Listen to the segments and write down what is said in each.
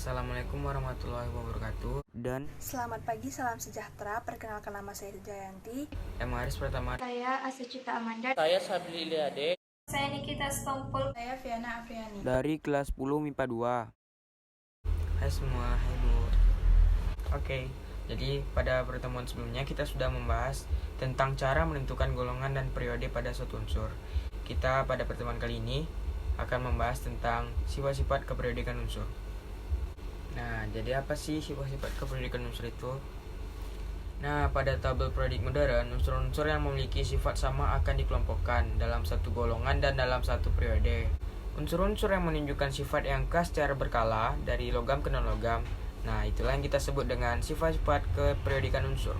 Assalamualaikum warahmatullahi wabarakatuh. Dan Selamat pagi, salam sejahtera. Perkenalkan nama saya Jayanti. Haris pertama. Saya Asecita Amanda. Saya Sabli Iliade. Saya Nikita Stompul. Saya Viana Afriani. Dari kelas 10 MIPA 2. Hai semua, hai Bu. Oke, jadi pada pertemuan sebelumnya kita sudah membahas tentang cara menentukan golongan dan periode pada suatu unsur. Kita pada pertemuan kali ini akan membahas tentang sifat-sifat keperiodikan unsur. Nah, jadi apa sih sifat-sifat keperiodikan unsur itu? Nah, pada tabel periodik modern, unsur-unsur yang memiliki sifat sama akan dikelompokkan dalam satu golongan dan dalam satu periode. Unsur-unsur yang menunjukkan sifat yang khas secara berkala dari logam ke non-logam. Nah, itulah yang kita sebut dengan sifat-sifat keperiodikan unsur.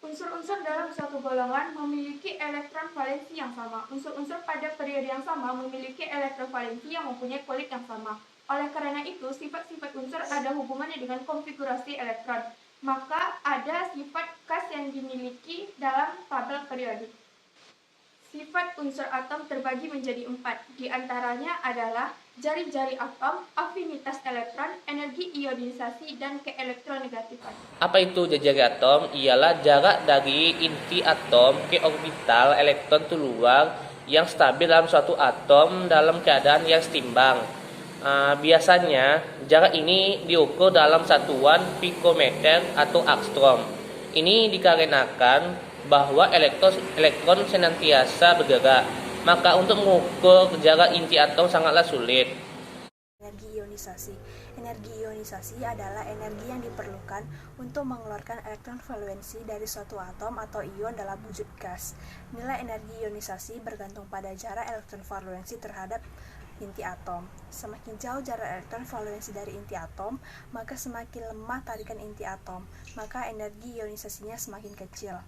Unsur-unsur dalam suatu golongan memiliki elektron valensi yang sama. Unsur-unsur pada periode yang sama memiliki elektron valensi yang mempunyai kulit yang sama. Oleh karena itu, sifat-sifat unsur ada hubungannya dengan konfigurasi elektron. Maka ada sifat khas yang dimiliki dalam tabel periodik. Sifat unsur atom terbagi menjadi 4. Di antaranya adalah jari-jari atom, afinitas elektron, energi ionisasi, dan keelektronegatifan. Apa itu jari atom? Ialah jarak dari inti atom ke orbital elektron terluar yang stabil dalam suatu atom dalam keadaan yang setimbang. Biasanya jarak ini diukur dalam satuan pikometer atau angstrom. Ini dikarenakan bahwa elektron senantiasa bergerak. Maka untuk mengukur jarak inti atom sangatlah sulit. Energi ionisasi. Energi ionisasi adalah energi yang diperlukan untuk mengeluarkan elektron valensi dari suatu atom atau ion dalam wujud gas. Nilai energi ionisasi bergantung pada jarak elektron valensi terhadap inti atom. Semakin jauh jarak elektron valensi dari inti atom, maka semakin lemah tarikan inti atom, maka energi ionisasinya semakin kecil.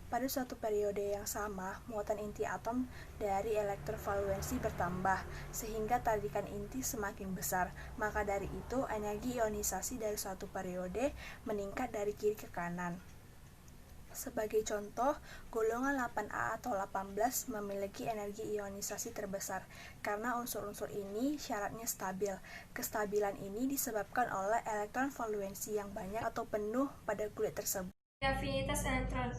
Pada suatu periode yang sama, muatan inti atom dari elektron valensi bertambah, sehingga tarikan inti semakin besar. Maka dari itu, energi ionisasi dari suatu periode meningkat dari kiri ke kanan. Sebagai contoh, golongan 8A atau 18 memiliki energi ionisasi terbesar karena unsur-unsur ini syaratnya stabil. Kestabilan ini disebabkan oleh elektron valensi yang banyak atau penuh pada kulit tersebut. Afinitas elektron.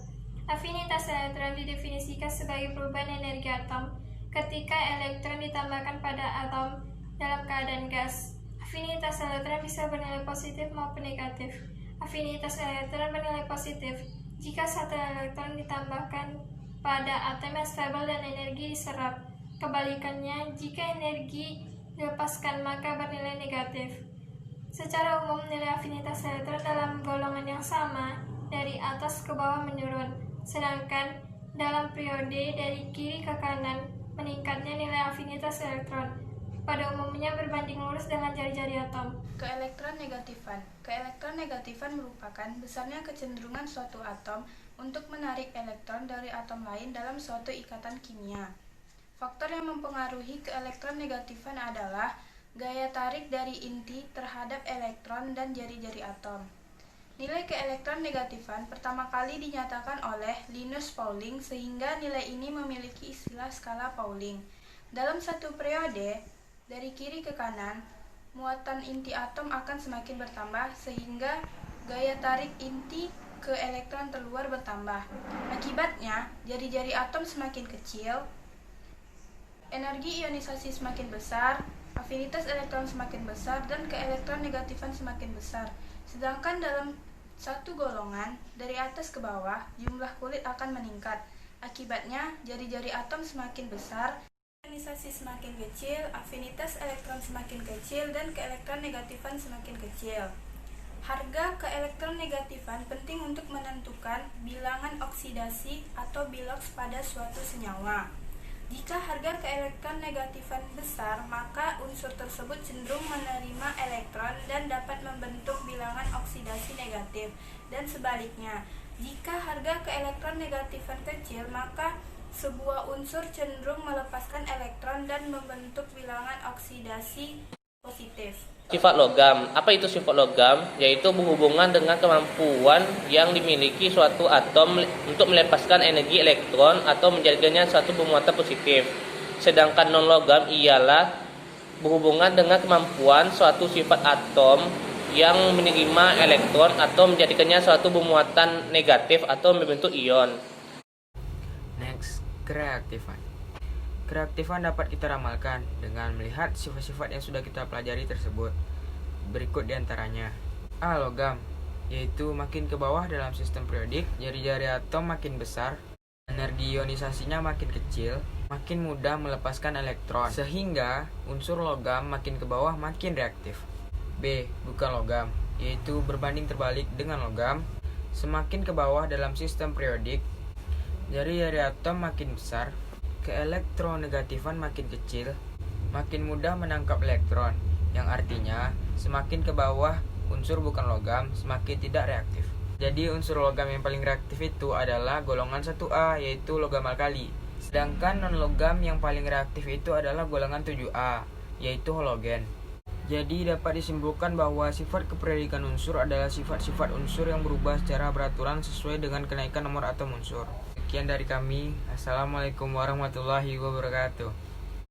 Afinitas elektron didefinisikan sebagai perubahan energi atom ketika elektron ditambahkan pada atom dalam keadaan gas. Afinitas elektron bisa bernilai positif maupun negatif. Afinitas elektron bernilai positif jika satu elektron ditambahkan pada atom yang stabil dan energi diserap. Kebalikannya, jika energi dilepaskan maka bernilai negatif. Secara umum, nilai afinitas elektron dalam golongan yang sama dari atas ke bawah menurun, sedangkan dalam periode dari kiri ke kanan meningkatnya nilai afinitas elektron. Pada umumnya berbanding lurus dengan jari-jari atom. Keelektronegatifan. Keelektronegatifan merupakan besarnya kecenderungan suatu atom untuk menarik elektron dari atom lain dalam suatu ikatan kimia. Faktor yang mempengaruhi keelektronegatifan adalah gaya tarik dari inti terhadap elektron dan jari-jari atom. Nilai keelektronegatifan pertama kali dinyatakan oleh Linus Pauling sehingga nilai ini memiliki istilah skala Pauling. Dalam satu periode, dari kiri ke kanan, muatan inti atom akan semakin bertambah sehingga gaya tarik inti ke elektron terluar bertambah. Akibatnya, jari-jari atom semakin kecil, energi ionisasi semakin besar, afinitas elektron semakin besar, dan keelektronegatifan semakin besar. Sedangkan dalam satu golongan, dari atas ke bawah, jumlah kulit akan meningkat. Akibatnya, jari-jari atom semakin besar, ionisasi semakin kecil, afinitas elektron semakin kecil, dan keelektronegatifan semakin kecil. Harga keelektronegatifan penting untuk menentukan bilangan oksidasi atau bilox pada suatu senyawa. Jika harga keelektronegatifan besar, maka unsur tersebut cenderung menerima elektron dan dapat membentuk bilangan oksidasi negatif. Dan sebaliknya, jika harga keelektronegatifan kecil, maka sebuah unsur cenderung melepaskan elektron dan membentuk bilangan oksidasi positif. Sifat logam. Apa itu sifat logam? Yaitu berhubungan dengan kemampuan yang dimiliki suatu atom untuk melepaskan energi elektron atau menjadikannya suatu bermuatan positif. Sedangkan non-logam ialah berhubungan dengan kemampuan suatu sifat atom yang menerima elektron atau menjadikannya suatu bermuatan negatif atau membentuk ion. Next, kereaktifan. Kereaktifan dapat kita ramalkan dengan melihat sifat-sifat yang sudah kita pelajari tersebut. Berikut diantaranya. A. Logam, yaitu makin ke bawah dalam sistem periodik, jari-jari atom makin besar, energi ionisasinya makin kecil, makin mudah melepaskan elektron, sehingga unsur logam makin ke bawah makin reaktif. B. Bukan logam, yaitu berbanding terbalik dengan logam, semakin ke bawah dalam sistem periodik, jari-jari atom makin besar, keelektronegatifan makin kecil, makin mudah menangkap elektron, yang artinya semakin ke bawah unsur bukan logam semakin tidak reaktif. Jadi unsur logam yang paling reaktif itu adalah golongan 1A, yaitu logam alkali. Sedangkan non-logam yang paling reaktif itu adalah golongan 7A, yaitu halogen. Jadi dapat disimpulkan bahwa sifat keperiodikan unsur adalah sifat-sifat unsur yang berubah secara beraturan sesuai dengan kenaikan nomor atom unsur. Sekian dari kami. Assalamualaikum warahmatullahi wabarakatuh.